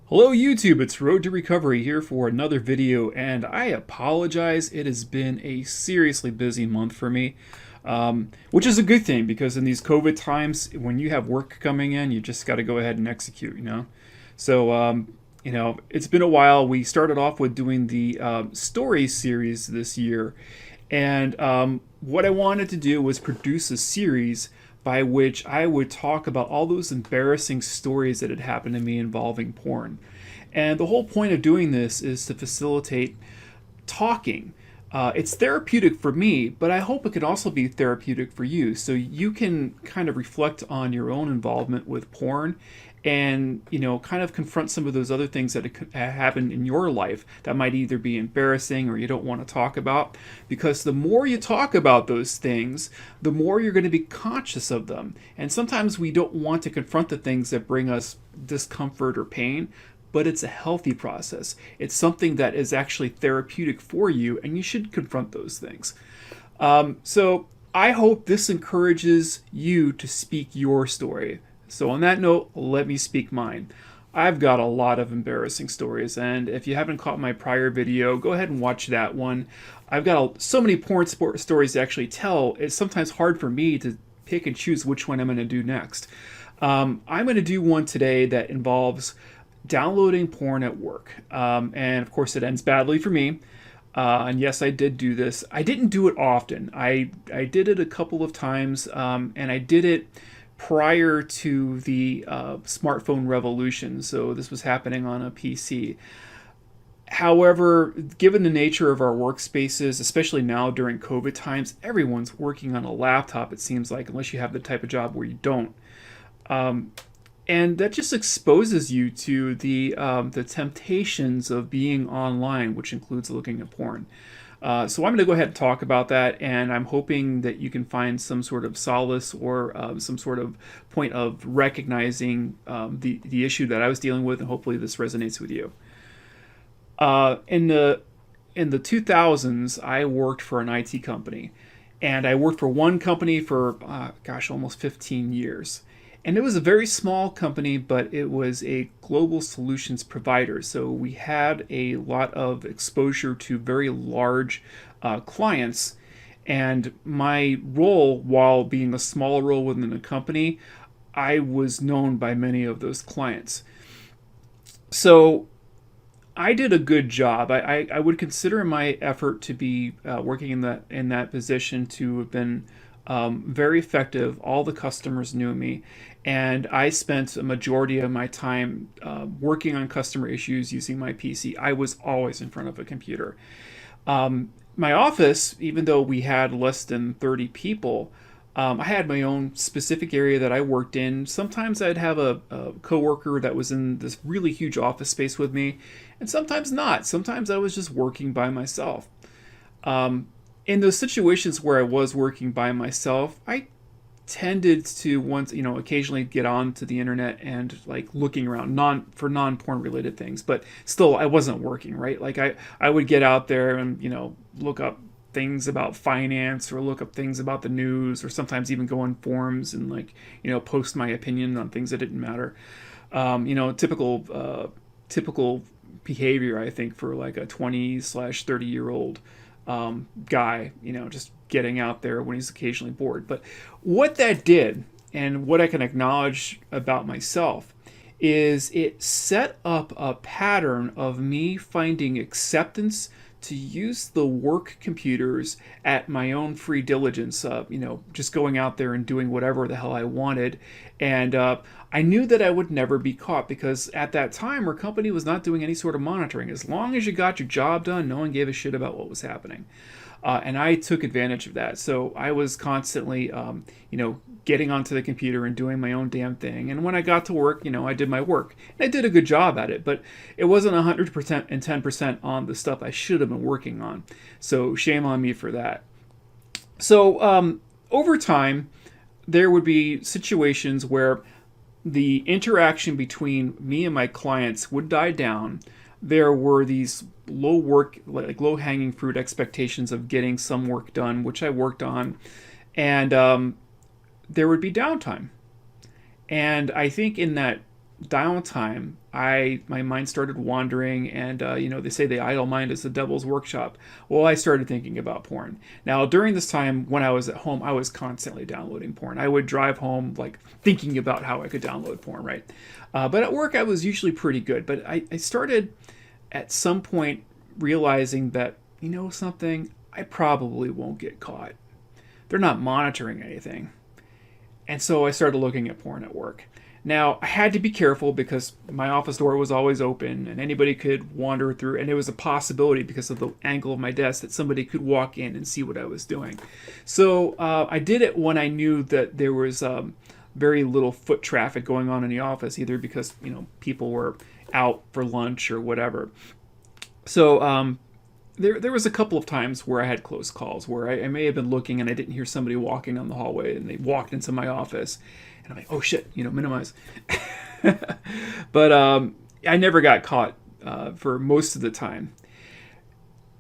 Hello YouTube, it's Road to Recovery here for another video, and I apologize. It has been a seriously busy month for me, which is a good thing because in these COVID times, when you have work coming in, you just got to go ahead and execute. So, it's been a while. We started off with doing the story series this year, and what I wanted to do was produce a series by which I would talk about all those embarrassing stories that had happened to me involving porn. And the whole point of doing this is to facilitate talking. It's therapeutic for me, but I hope it can also be therapeutic for you. So you can kind of reflect on your own involvement with porn and, kind of confront some of those other things that happen in your life that might either be embarrassing or you don't want to talk about. Because the more you talk about those things, the more you're going to be conscious of them. And sometimes we don't want to confront the things that bring us discomfort or pain, but it's a healthy process. It's something that is actually therapeutic for you, and you should confront those things. So I hope this encourages you to speak your story. So on that note, let me speak mine. I've got a lot of embarrassing stories, and if you haven't caught my prior video, go ahead and watch that one. I've got so many porn stories to actually tell, it's sometimes hard for me to pick and choose which one I'm going to do next. I'm going to do one today that involves downloading porn at work. And of course, it ends badly for me. And yes, I did do this. I didn't do it often. I did it a couple of times, and I did it prior to the smartphone revolution. So this was happening on a PC. However, given the nature of our workspaces, especially now during COVID times, everyone's working on a laptop, it seems like, unless you have the type of job where you don't. And that just exposes you to the temptations of being online, which includes looking at porn. So I'm going to go ahead and talk about that, and I'm hoping that you can find some sort of solace or some sort of point of recognizing the issue that I was dealing with, and hopefully this resonates with you. In the 2000s, I worked for an IT company, and I worked for one company for almost 15 years. And it was a very small company, but it was a global solutions provider. So we had a lot of exposure to very large clients. And my role, while being a small role within the company, I was known by many of those clients. So I did a good job. I would consider my effort to be working in that position to have been very effective. All the customers knew me, and I spent a majority of my time working on customer issues using my PC. I was always in front of a computer. My office, even though we had less than 30 people, I had my own specific area that I worked in. Sometimes I'd have a coworker that was in this really huge office space with me, and sometimes not. Sometimes I was just working by myself. In those situations where I was working by myself, I tended to occasionally get onto the internet and like looking around for non-porn related things, but still I wasn't working, right? Like I would get out there and, look up things about finance or look up things about the news, or sometimes even go on forums and post my opinion on things that didn't matter. Typical behavior, I think, for like a 20/30-year-old guy, just getting out there when he's occasionally bored. But what that did, and what I can acknowledge about myself, is it set up a pattern of me finding acceptance to use the work computers at my own free diligence, just going out there and doing whatever the hell I wanted. And I knew that I would never be caught, because at that time our company was not doing any sort of monitoring. As long as you got your job done, no one gave a shit about what was happening. And I took advantage of that. So I was constantly, getting onto the computer and doing my own damn thing. And when I got to work, I did my work. And I did a good job at it, but it wasn't 100% and 10% on the stuff I should have been working on. So shame on me for that. So over time, there would be situations where the interaction between me and my clients would die down. There were these low hanging fruit expectations of getting some work done, which I worked on, and there would be downtime. And I think in that downtime, my mind started wandering, and they say the idle mind is the devil's workshop. Well, I started thinking about porn. Now, during this time when I was at home, I was constantly downloading porn. I would drive home like thinking about how I could download porn, right? But at work, I was usually pretty good. But I started at some point realizing that, something, I probably won't get caught. They're not monitoring anything. And so I started looking at porn at work. Now, I had to be careful because my office door was always open and anybody could wander through, and it was a possibility because of the angle of my desk that somebody could walk in and see what I was doing. So I did it when I knew that there was very little foot traffic going on in the office, either because, people were out for lunch or whatever. So there was a couple of times where I had close calls where I may have been looking and I didn't hear somebody walking down the hallway and they walked into my office. And I'm like, oh shit, minimize. But I never got caught for most of the time.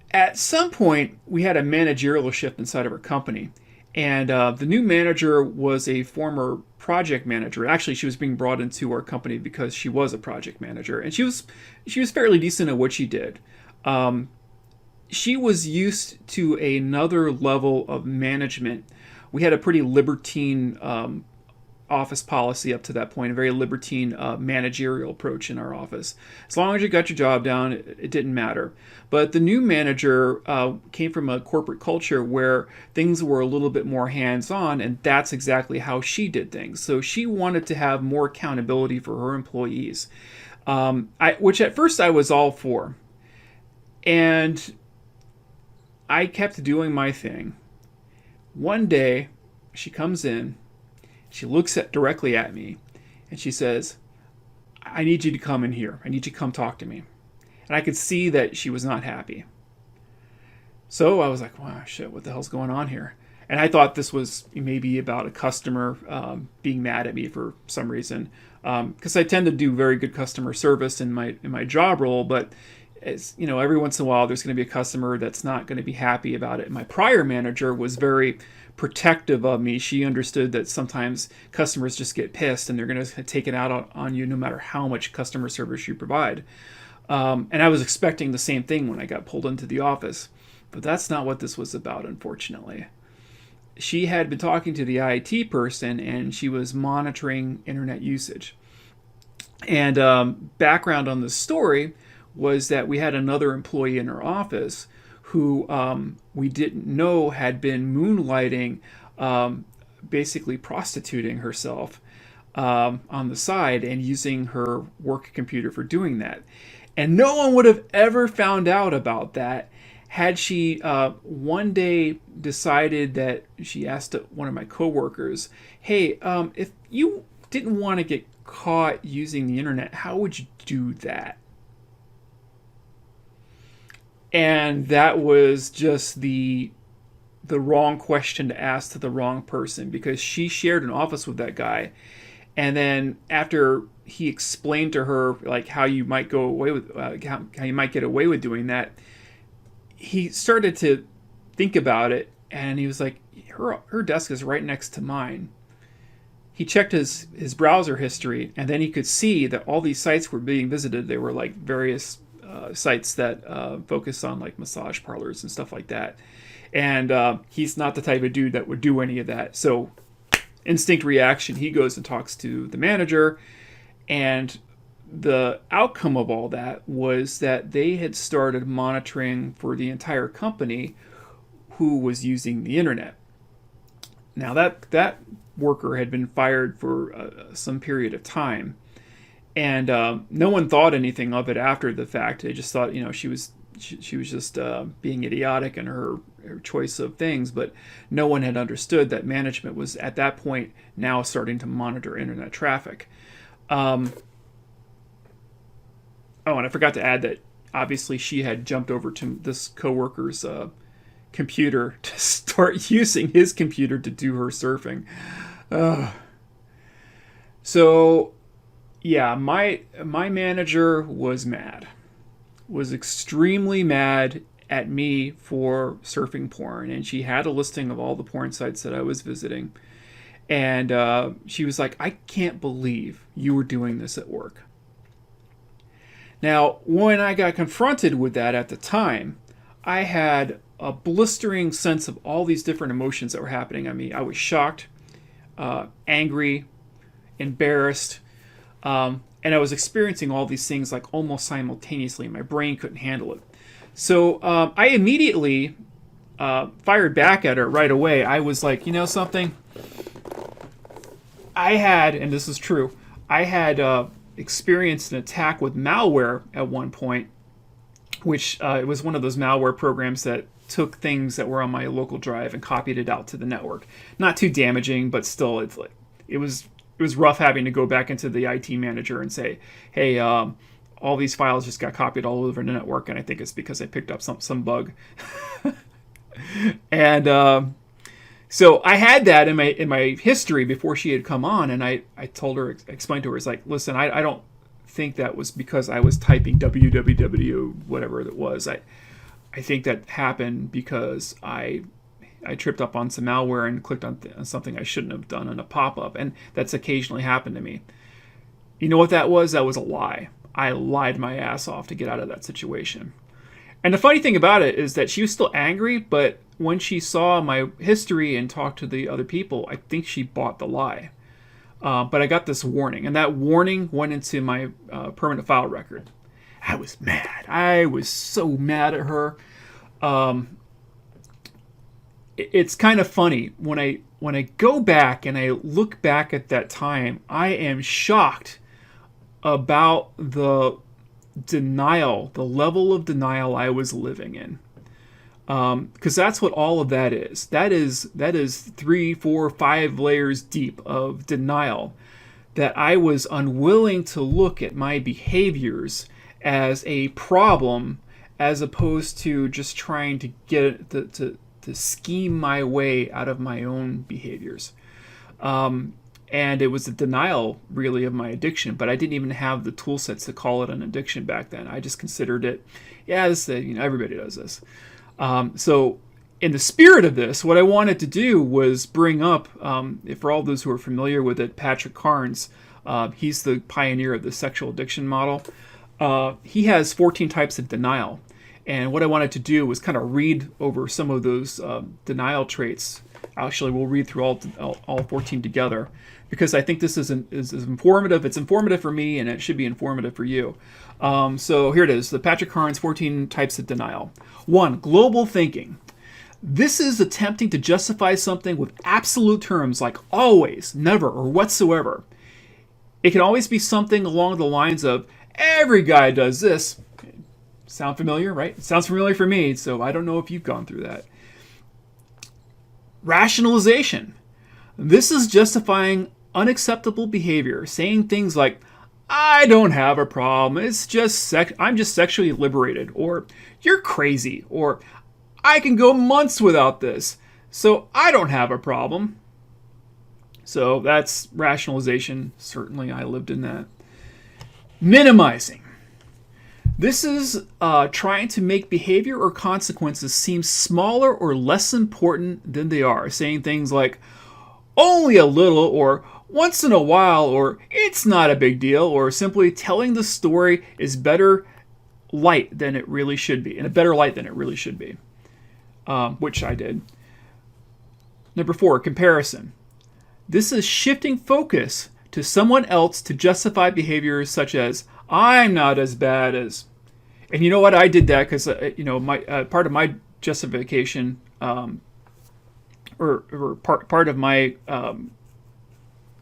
At some point, we had a managerial shift inside of our company. And the new manager was a former project manager. Actually, she was being brought into our company because she was a project manager. And she was fairly decent at what she did. She was used to another level of management. We had a pretty libertine office policy up to that point, a very libertine managerial approach in our office. As long as you got your job done, it didn't matter. But the new manager came from a corporate culture where things were a little bit more hands-on, and that's exactly how she did things. So she wanted to have more accountability for her employees, which at first I was all for. And I kept doing my thing. One day, she comes in, she looks directly at me, and she says, I need you to come in here. I need you to come talk to me. And I could see that she was not happy. So I was like, wow, shit, what the hell's going on here? And I thought this was maybe about a customer being mad at me for some reason. Because I tend to do very good customer service in my job role, but every once in a while there's going to be a customer that's not going to be happy about it. My prior manager was very protective of me. She understood that sometimes customers just get pissed and they're going to take it out on you no matter how much customer service you provide. And I was expecting the same thing when I got pulled into the office. But that's not what this was about, unfortunately. She had been talking to the IT person and she was monitoring internet usage. And background on this story was that we had another employee in our office who we didn't know had been moonlighting, basically prostituting herself on the side and using her work computer for doing that. And no one would have ever found out about that had she one day decided that she asked one of my coworkers, hey, if you didn't want to get caught using the internet, how would you do that? And that was just the wrong question to ask to the wrong person, because she shared an office with that guy. And then after he explained to her like how you might go away with how you might get away with doing that, he started to think about it, and he was like, her desk is right next to mine. He checked his browser history, and then he could see that all these sites were being visited. They were like various sites that focus on like massage parlors and stuff like that. And he's not the type of dude that would do any of that. So instinct reaction, he goes and talks to the manager, and the outcome of all that was that they had started monitoring for the entire company who was using the internet. Now that worker had been fired for some period of time, and no one thought anything of it after the fact. They just thought, she was just being idiotic in her choice of things, but no one had understood that management was at that point now starting to monitor internet traffic. Oh, and I forgot to add that obviously she had jumped over to this coworker's computer to start using his computer to do her surfing. So, yeah, my manager was mad. Was extremely mad at me for surfing porn, and she had a listing of all the porn sites that I was visiting. And she was like, I can't believe you were doing this at work. Now, when I got confronted with that at the time, I had a blistering sense of all these different emotions that were happening on me. I was shocked, angry, embarrassed, and I was experiencing all these things like almost simultaneously. My brain couldn't handle it. So I immediately fired back at her right away. I was like, you know something? I had, and this is true, I had experienced an attack with malware at one point, which it was one of those malware programs that took things that were on my local drive and copied it out to the network. Not too damaging, but still, it was rough having to go back into the IT manager and say, hey, all these files just got copied all over the network, and I think it's because I picked up some bug. And so I had that in my history before she had come on, and I told her, explained to her, it's like, listen, I don't think that was because I was typing www, whatever it was. I think that happened because I tripped up on some malware and clicked on something I shouldn't have done on a pop-up, and that's occasionally happened to me. You know what that was? That was a lie. I lied my ass off to get out of that situation. And the funny thing about it is that she was still angry, but when she saw my history and talked to the other people, I think she bought the lie. But I got this warning, and that warning went into my permanent file record. I was mad. I was so mad at her. It's kind of funny when I go back and I look back at that time, I am shocked about the denial, the level of denial I was living in. Because that's what all of that is. That is 3, 4, 5 layers deep of denial, that I was unwilling to look at my behaviors as a problem, as opposed to just trying to get it to scheme my way out of my own behaviors. And it was a denial, really, of my addiction, but I didn't even have the tool sets to call it an addiction back then. I just considered it, everybody does this. So in the spirit of this, what I wanted to do was bring up, for all those who are familiar with it, Patrick Carnes. He's the pioneer of the sexual addiction model. He has 14 types of denial. And what I wanted to do was kind of read over some of those denial traits. Actually, we'll read through all 14 together, because I think this is informative. It's informative for me, and it should be informative for you. So here it is, the Patrick Carnes 14 types of denial. 1, global thinking. This is attempting to justify something with absolute terms like always, never, or whatsoever. It can always be something along the lines of, every guy does this. Sound familiar, right? It sounds familiar for me, so I don't know if you've gone through that. Rationalization. This is justifying unacceptable behavior, saying things like, I don't have a problem, it's just I'm just sexually liberated, or you're crazy, or I can go months without this, so I don't have a problem. So that's rationalization. Certainly I lived in that. Minimizing. This is trying to make behavior or consequences seem smaller or less important than they are, saying things like, only a little, or once in a while, or it's not a big deal, or simply telling the story is better light than it really should be, in a better light than it really should be, which I did. Number 4, comparison. This is shifting focus to someone else to justify behaviors such as, I'm not as bad as... And you know what? I did that because, my part of my justification, or part of my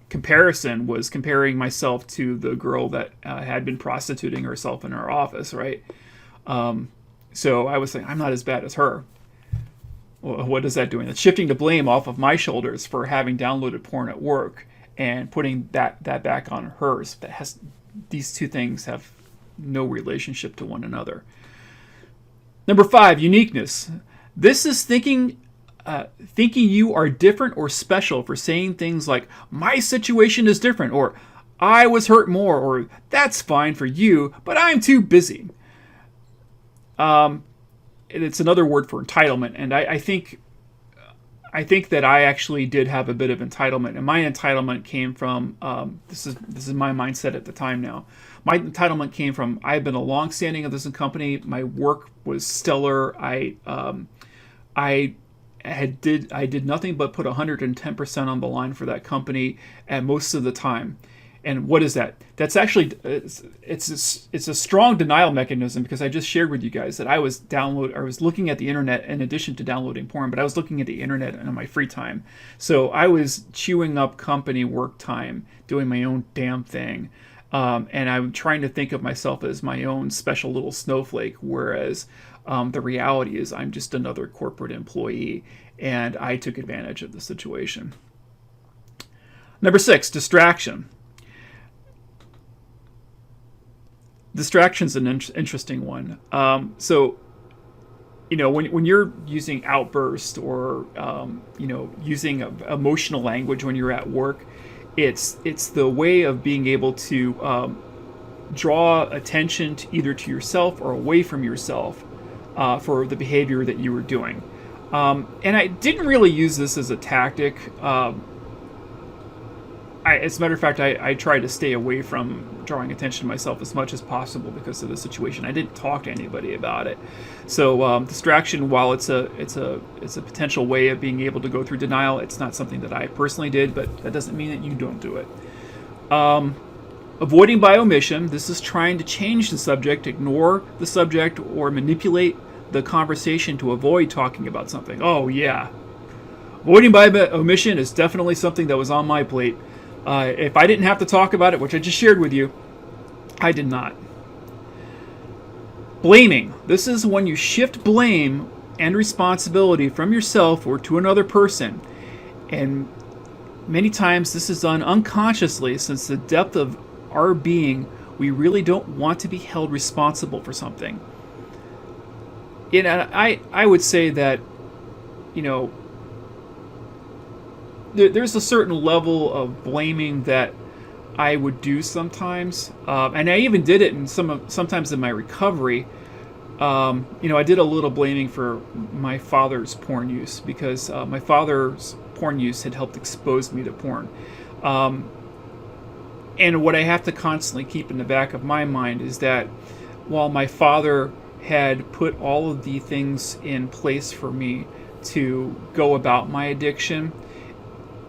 comparison was comparing myself to the girl that had been prostituting herself in our office, right? So I was saying, I'm not as bad as her. Well, what is that doing? It's shifting the blame off of my shoulders for having downloaded porn at work and putting that back on hers. These two things have no relationship to one another. Number 5, uniqueness. This is thinking you are different or special for saying things like, my situation is different, or I was hurt more, or that's fine for you, but I'm too busy. It's another word for entitlement, and I think I think that I actually did have a bit of entitlement, and my entitlement came from this is my mindset at the time now. My entitlement came from I've been a long-standing of this company. My work was stellar. I did nothing but put 110% on the line for that company at most of the time. And what is that? That's actually it's a strong denial mechanism, because I just shared with you guys that I was looking at the internet in addition to downloading porn, but I was looking at the internet in my free time. So I was chewing up company work time, doing my own damn thing. And I'm trying to think of myself as my own special little snowflake, whereas the reality is I'm just another corporate employee, and I took advantage of the situation. Number 6, distraction. Distraction's an interesting one. So, when you're using outburst or, using emotional language when you're at work, it's the way of being able to draw attention to either to yourself or away from yourself for the behavior that you were doing. And I didn't really use this as a tactic. As a matter of fact, I tried to stay away from drawing attention to myself as much as possible because of the situation. I didn't talk to anybody about it. So distraction, while it's a potential way of being able to go through denial, it's not something that I personally did, but that doesn't mean that you don't do it. Avoiding by omission. This is trying to change the subject, ignore the subject, or manipulate the conversation to avoid talking about something. Oh yeah. Avoiding by omission is definitely something that was on my plate. If I didn't have to talk about it, which I just shared with you, I did not. Blaming. This is when you shift blame and responsibility from yourself or to another person. And many times this is done unconsciously, since the depth of our being, we really don't want to be held responsible for something. And I would say that, there's a certain level of blaming that I would do sometimes, and I even did it sometimes in my recovery. I did a little blaming for my father's porn use, because my father's porn use had helped expose me to porn. And what I have to constantly keep in the back of my mind is that while my father had put all of the things in place for me to go about my addiction,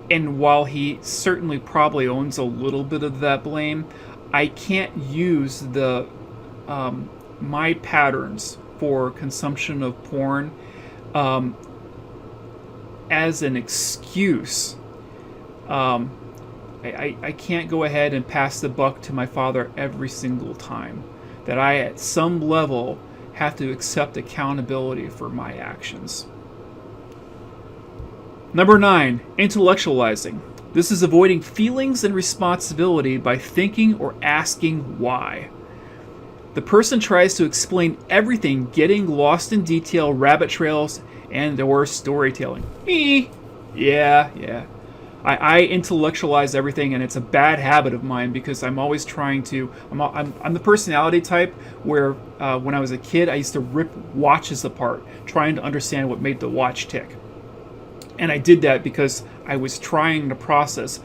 and while he certainly probably owns a little bit of that blame, I can't use the my patterns for consumption of porn as an excuse. I can't go ahead and pass the buck to my father every single time. That I, at some level, have to accept accountability for my actions. Number 9, intellectualizing. This is avoiding feelings and responsibility by thinking or asking why. The person tries to explain everything, getting lost in detail, rabbit trails, and or storytelling. Me? Yeah. I intellectualize everything, and it's a bad habit of mine because I'm always trying to. I'm the personality type where when I was a kid, I used to rip watches apart, trying to understand what made the watch tick. And I did that because I was trying to process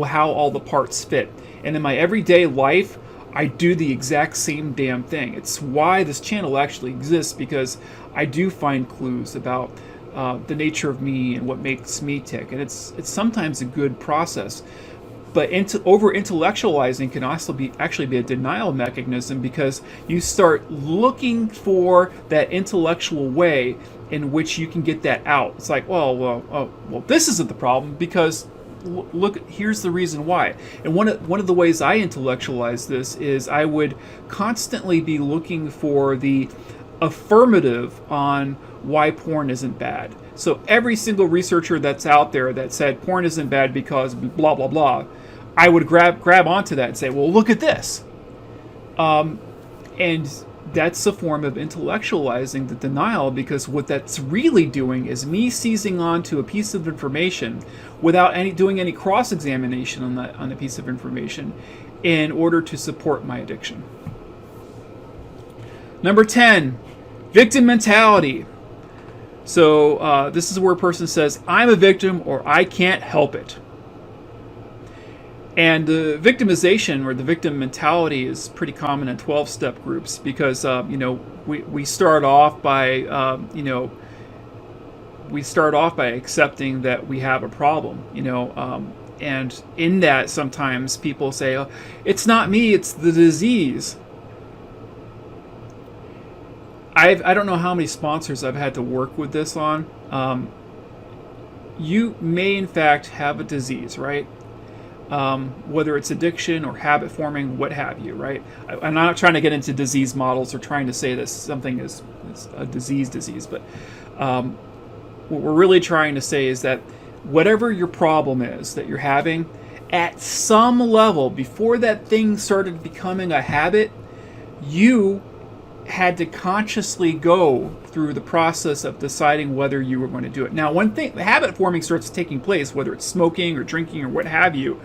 how all the parts fit. And in my everyday life, I do the exact same damn thing. It's why this channel actually exists, because I do find clues about the nature of me and what makes me tick. And it's sometimes a good process. But over-intellectualizing can also actually be a denial mechanism, because you start looking for that intellectual way in which you can get that out. It's like, well, this isn't the problem, because look, here's the reason why. And one of the ways I intellectualize this is I would constantly be looking for the affirmative on why porn isn't bad. So every single researcher that's out there that said porn isn't bad because blah blah blah, I would grab onto that and say, well, look at this. And that's a form of intellectualizing the denial, because what that's really doing is me seizing onto a piece of information without doing any cross-examination on the piece of information in order to support my addiction. Number 10, victim mentality. So this is where a person says, I'm a victim or I can't help it. And the victimization or the victim mentality is pretty common in 12-step groups because, we start off by, we start off by accepting that we have a problem, and in that sometimes people say, oh, it's not me, it's the disease. I don't know how many sponsors I've had to work with this on. You may in fact have a disease, right? Whether it's addiction or habit forming, what have you, right? I'm not trying to get into disease models or trying to say that something is a disease, but what we're really trying to say is that whatever your problem is that you're having, at some level, before that thing started becoming a habit, you had to consciously go through the process of deciding whether you were going to do it. Now, one thing, the habit forming starts taking place, whether it's smoking or drinking or what have you,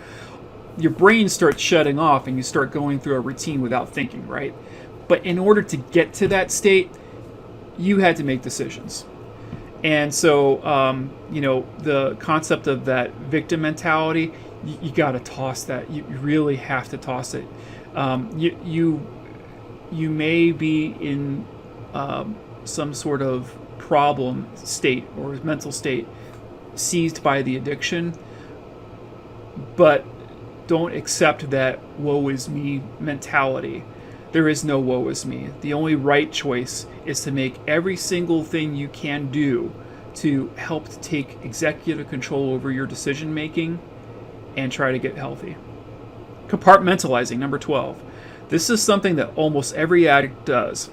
your brain starts shutting off and you start going through a routine without thinking, right? But in order to get to that state, you had to make decisions. And so, the concept of that victim mentality, you got to toss that. You really have to toss it. You may be in some sort of problem state or mental state seized by the addiction, but don't accept that woe is me mentality. There is no woe is me. The only right choice is to make every single thing you can do to help to take executive control over your decision making and try to get healthy. Compartmentalizing, number 12. This is something that almost every addict does.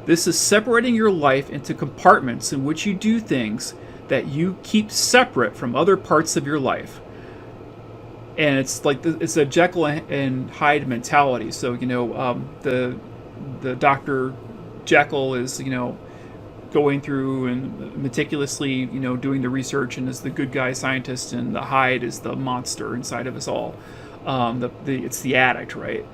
This is separating your life into compartments in which you do things that you keep separate from other parts of your life. And it's like it's a Jekyll and Hyde mentality. So the Dr. Jekyll is going through and meticulously doing the research and is the good guy scientist, and the Hyde is the monster inside of us all. It's the addict, right?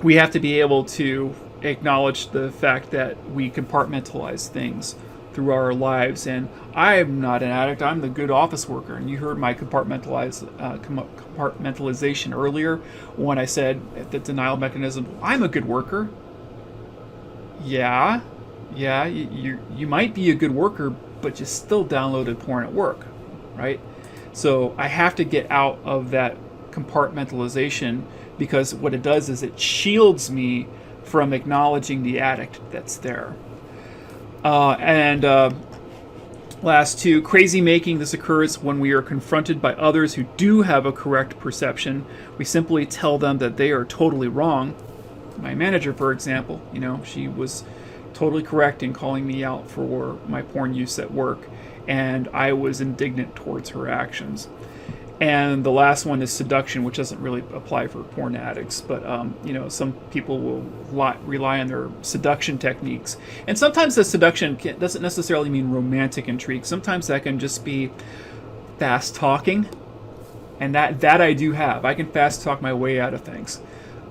We have to be able to acknowledge the fact that we compartmentalize things through our lives. And I'm not an addict, I'm the good office worker. And you heard my compartmentalization earlier when I said the denial mechanism, I'm a good worker. Yeah, you might be a good worker, but you still downloaded porn at work, right? So I have to get out of that compartmentalization, because what it does is it shields me from acknowledging the addict that's there. Last two, crazy making. This occurs when we are confronted by others who do have a correct perception. We simply tell them that they are totally wrong. My manager, for example, she was totally correct in calling me out for my porn use at work, and I was indignant towards her actions. And the last one is seduction, which doesn't really apply for porn addicts, but some people will rely on their seduction techniques. And sometimes the seduction doesn't necessarily mean romantic intrigue. Sometimes that can just be fast talking, and that I do have. I can fast talk my way out of things.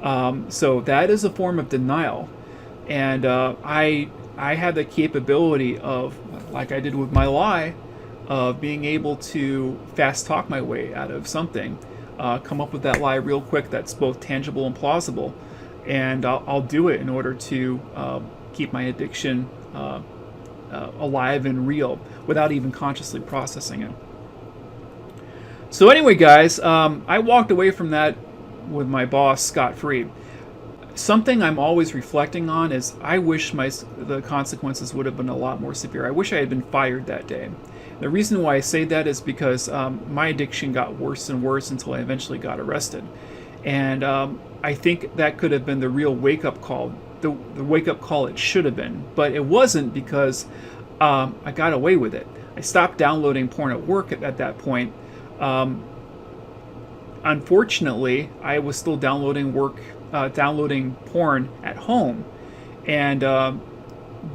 So that is a form of denial, and I have the capability of, like I did with my lie, of being able to fast talk my way out of something, come up with that lie real quick that's both tangible and plausible, and I'll do it in order to keep my addiction alive and real without even consciously processing it. So anyway, guys, I walked away from that with my boss scot-free. Something I'm always reflecting on is I wish the consequences would have been a lot more severe. I wish I had been fired that day. The reason why I say that is because my addiction got worse and worse until I eventually got arrested. And I think that could have been the real wake-up call, the wake-up call it should have been. But it wasn't, because I got away with it. I stopped downloading porn at work at that point. Unfortunately, I was still downloading porn at home. And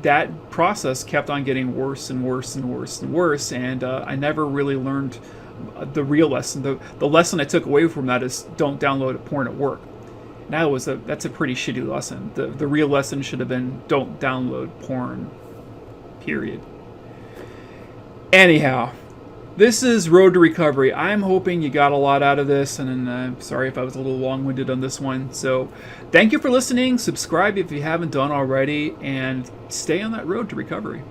that process kept on getting worse and worse and worse and worse, and I never really learned the real lesson. The lesson I took away from that is don't download porn at work. That's a pretty shitty lesson. The real lesson should have been don't download porn, period. Anyhow, this is Road to Recovery. I'm hoping you got a lot out of this, and I'm sorry if I was a little long-winded on this one. So thank you for listening. Subscribe if you haven't done already, and stay on that road to recovery.